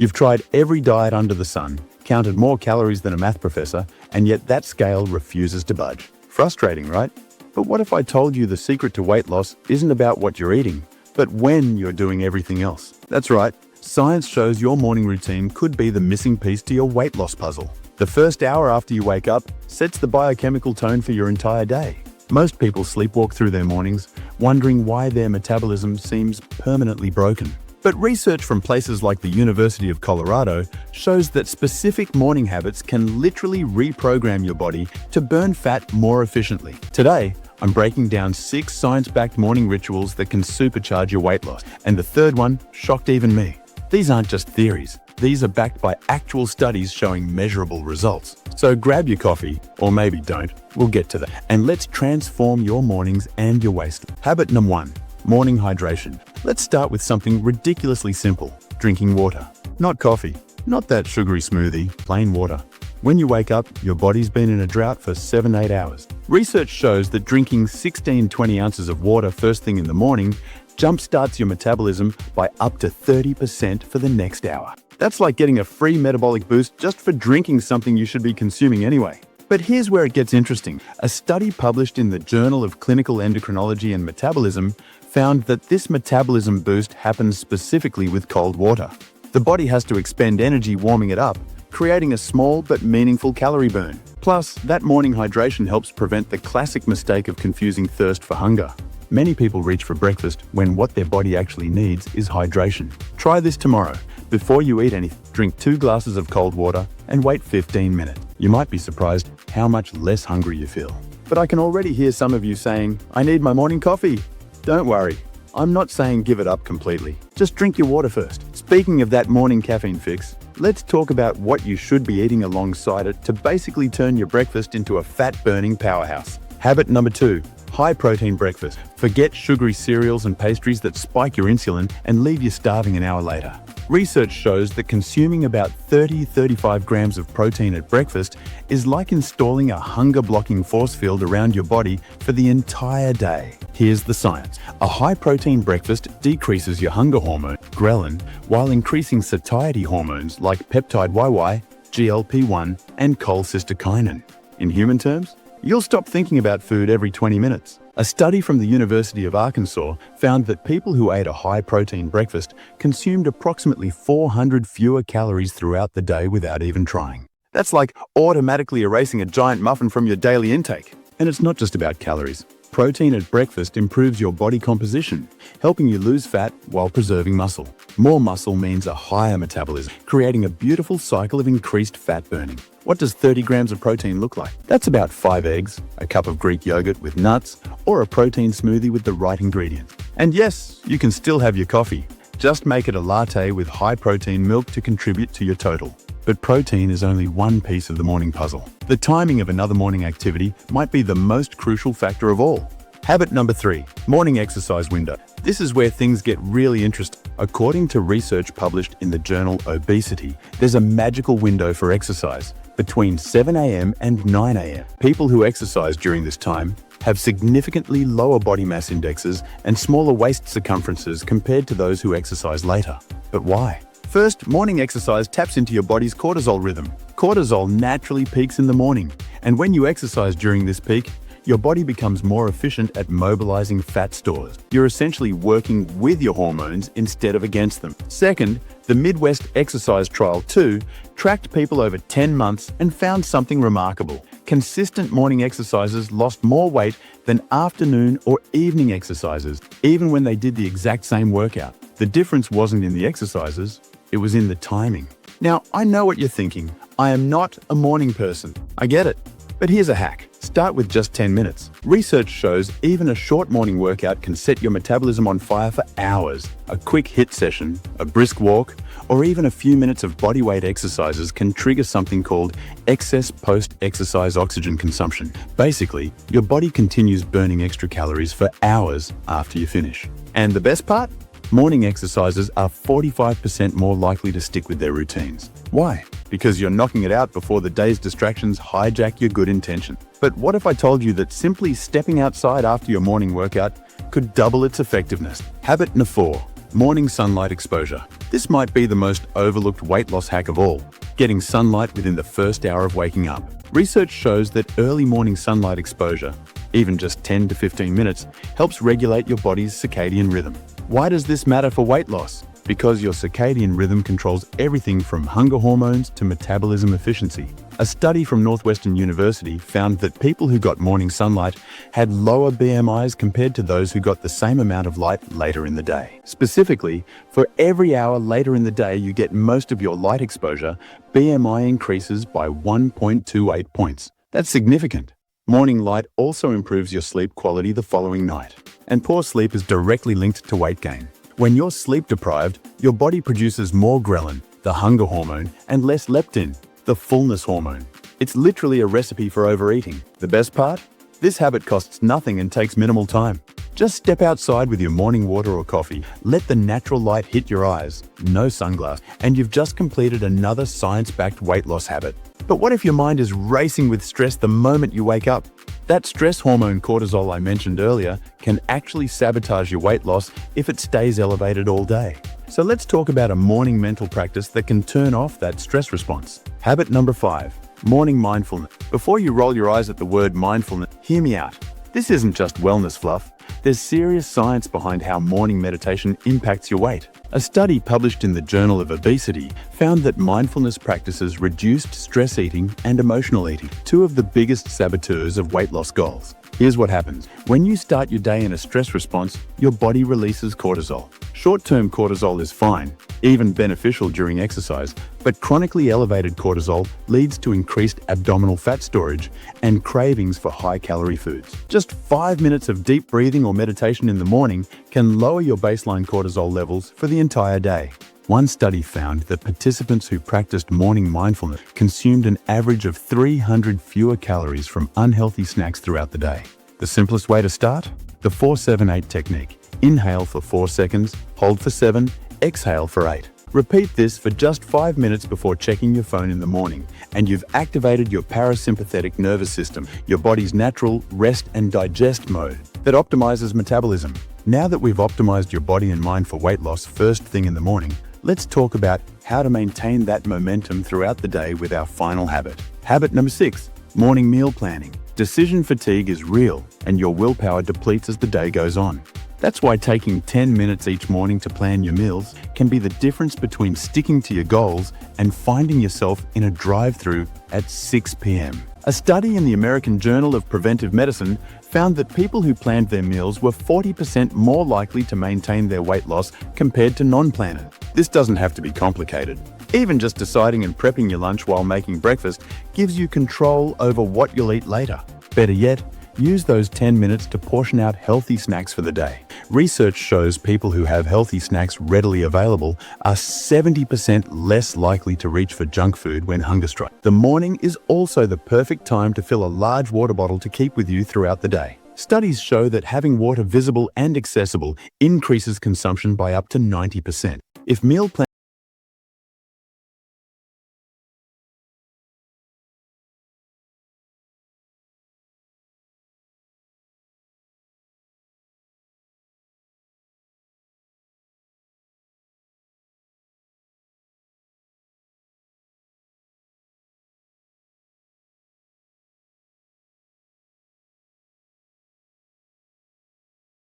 You've tried every diet under the sun, counted more calories than a math professor, and yet that scale refuses to budge. Frustrating, right? But what if I told you the secret to weight loss isn't about what you're eating, but when you're doing everything else? That's right. Science shows your morning routine could be the missing piece to your weight loss puzzle. The first hour after you wake up sets the biochemical tone for your entire day. Most people sleepwalk through their mornings, wondering why their metabolism seems permanently broken. But research from places like the University of Colorado shows that specific morning habits can literally reprogram your body to burn fat more efficiently. Today, I'm breaking down 6 science-backed morning rituals that can supercharge your weight loss. And the third one shocked even me. These aren't just theories. These are backed by actual studies showing measurable results. So grab your coffee, or maybe don't, we'll get to that. And let's transform your mornings and your waist. Habit number 1. Morning hydration. Let's start with something ridiculously simple, drinking water. Not coffee, not that sugary smoothie, plain water. When you wake up, your body's been in a drought for 7-8 hours. Research shows that drinking 16-20 ounces of water first thing in the morning jumpstarts your metabolism by up to 30% for the next hour. That's like getting a free metabolic boost just for drinking something you should be consuming anyway. But here's where it gets interesting. A study published in the Journal of Clinical Endocrinology and Metabolism found that this metabolism boost happens specifically with cold water. The body has to expend energy warming it up, creating a small but meaningful calorie burn. Plus, that morning hydration helps prevent the classic mistake of confusing thirst for hunger. Many people reach for breakfast when what their body actually needs is hydration. Try this tomorrow. Before you eat anything, drink 2 glasses of cold water and wait 15 minutes. You might be surprised how much less hungry you feel. But I can already hear some of you saying, I need my morning coffee. Don't worry, I'm not saying give it up completely. Just drink your water first. Speaking of that morning caffeine fix, let's talk about what you should be eating alongside it to basically turn your breakfast into a fat-burning powerhouse. Habit number 2. High-protein breakfast. Forget sugary cereals and pastries that spike your insulin and leave you starving an hour later. Research shows that consuming about 30-35 grams of protein at breakfast is like installing a hunger-blocking force field around your body for the entire day. Here's the science. A high-protein breakfast decreases your hunger hormone, ghrelin, while increasing satiety hormones like peptide YY, GLP-1, and cholecystokinin. In human terms, you'll stop thinking about food every 20 minutes. A study from the University of Arkansas found that people who ate a high-protein breakfast consumed approximately 400 fewer calories throughout the day without even trying. That's like automatically erasing a giant muffin from your daily intake. And it's not just about calories. Protein at breakfast improves your body composition, helping you lose fat while preserving muscle. More muscle means a higher metabolism, creating a beautiful cycle of increased fat burning. What does 30 grams of protein look like? That's about 5 eggs, a cup of Greek yogurt with nuts, or a protein smoothie with the right ingredients. And yes, you can still have your coffee. Just make it a latte with high-protein milk to contribute to your total. But protein is only one piece of the morning puzzle. The timing of another morning activity might be the most crucial factor of all. Habit number 3, morning exercise window. This is where things get really interesting. According to research published in the journal Obesity, there's a magical window for exercise between 7 a.m. and 9 a.m. People who exercise during this time have significantly lower body mass indexes and smaller waist circumferences compared to those who exercise later. But why? First, morning exercise taps into your body's cortisol rhythm. Cortisol naturally peaks in the morning, and when you exercise during this peak, your body becomes more efficient at mobilizing fat stores. You're essentially working with your hormones instead of against them. Second, the Midwest Exercise Trial 2 tracked people over 10 months and found something remarkable. Consistent morning exercises lost more weight than afternoon or evening exercises, even when they did the exact same workout. The difference wasn't in the exercises, it was in the timing. Now, I know what you're thinking. I am not a morning person. I get it. But here's a hack. Start with just 10 minutes. Research shows even a short morning workout can set your metabolism on fire for hours. A quick HIIT session, a brisk walk, or even a few minutes of bodyweight exercises can trigger something called excess post-exercise oxygen consumption. Basically, your body continues burning extra calories for hours after you finish. And the best part? Morning exercises are 45% more likely to stick with their routines. Why? Because you're knocking it out before the day's distractions hijack your good intention. But what if I told you that simply stepping outside after your morning workout could double its effectiveness? Habit number 4, morning sunlight exposure. This might be the most overlooked weight loss hack of all, getting sunlight within the first hour of waking up. Research shows that early morning sunlight exposure, even just 10 to 15 minutes, helps regulate your body's circadian rhythm. Why does this matter for weight loss? Because your circadian rhythm controls everything from hunger hormones to metabolism efficiency. A study from Northwestern University found that people who got morning sunlight had lower BMIs compared to those who got the same amount of light later in the day. Specifically, for every hour later in the day you get most of your light exposure, BMI increases by 1.28 points. That's significant. Morning light also improves your sleep quality the following night. And poor sleep is directly linked to weight gain. When you're sleep deprived, your body produces more ghrelin, the hunger hormone, and less leptin, the fullness hormone. It's literally a recipe for overeating. The best part? This habit costs nothing and takes minimal time. Just step outside with your morning water or coffee, let the natural light hit your eyes, no sunglasses, and you've just completed another science-backed weight loss habit. But what if your mind is racing with stress the moment you wake up? That stress hormone cortisol I mentioned earlier can actually sabotage your weight loss if it stays elevated all day. So let's talk about a morning mental practice that can turn off that stress response. Habit number 5, morning mindfulness. Before you roll your eyes at the word mindfulness, hear me out. This isn't just wellness fluff. There's serious science behind how morning meditation impacts your weight. A study published in the Journal of Obesity found that mindfulness practices reduced stress eating and emotional eating, two of the biggest saboteurs of weight loss goals. Here's what happens. When you start your day in a stress response, your body releases cortisol. Short-term cortisol is fine, even beneficial during exercise, but chronically elevated cortisol leads to increased abdominal fat storage and cravings for high-calorie foods. Just 5 minutes of deep breathing or meditation in the morning can lower your baseline cortisol levels for the entire day. One study found that participants who practiced morning mindfulness consumed an average of 300 fewer calories from unhealthy snacks throughout the day. The simplest way to start? The 4-7-8 technique. Inhale for 4 seconds, hold for 7, exhale for 8. Repeat this for just 5 minutes before checking your phone in the morning, and you've activated your parasympathetic nervous system, your body's natural rest and digest mode that optimizes metabolism. Now that we've optimized your body and mind for weight loss first thing in the morning, let's talk about how to maintain that momentum throughout the day with our final habit. Habit number 6, morning meal planning. Decision fatigue is real, and your willpower depletes as the day goes on. That's why taking 10 minutes each morning to plan your meals can be the difference between sticking to your goals and finding yourself in a drive-thru at 6 p.m. A study in the American Journal of Preventive Medicine found that people who planned their meals were 40% more likely to maintain their weight loss compared to non-planners. This doesn't have to be complicated. Even just deciding and prepping your lunch while making breakfast gives you control over what you'll eat later. Better yet, use those 10 minutes to portion out healthy snacks for the day. Research shows people who have healthy snacks readily available are 70% less likely to reach for junk food when hunger strikes. The morning is also the perfect time to fill a large water bottle to keep with you throughout the day. Studies show that having water visible and accessible increases consumption by up to 90%. If meal plan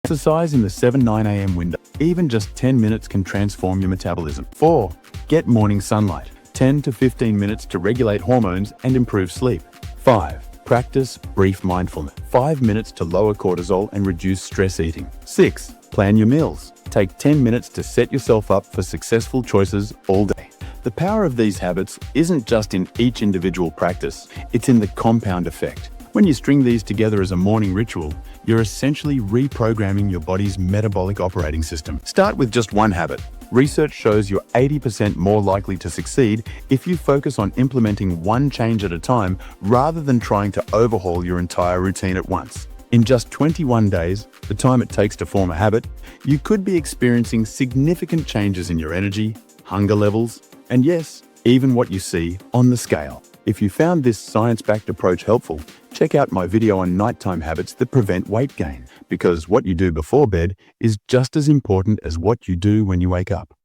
exercise in the 7-9 a.m. window. Even just 10 minutes can transform your metabolism. 4. Get morning sunlight. 10 to 15 minutes to regulate hormones and improve sleep. 5. Practice brief mindfulness. 5 minutes to lower cortisol and reduce stress eating. 6. Plan your meals. Take 10 minutes to set yourself up for successful choices all day. The power of these habits isn't just in each individual practice, it's in the compound effect. When you string these together as a morning ritual, you're essentially reprogramming your body's metabolic operating system. Start with just one habit. Research shows you're 80% more likely to succeed if you focus on implementing one change at a time rather than trying to overhaul your entire routine at once. In just 21 days, the time it takes to form a habit, you could be experiencing significant changes in your energy, hunger levels, and yes, even what you see on the scale. If you found this science-backed approach helpful, check out my video on nighttime habits that prevent weight gain, because what you do before bed is just as important as what you do when you wake up.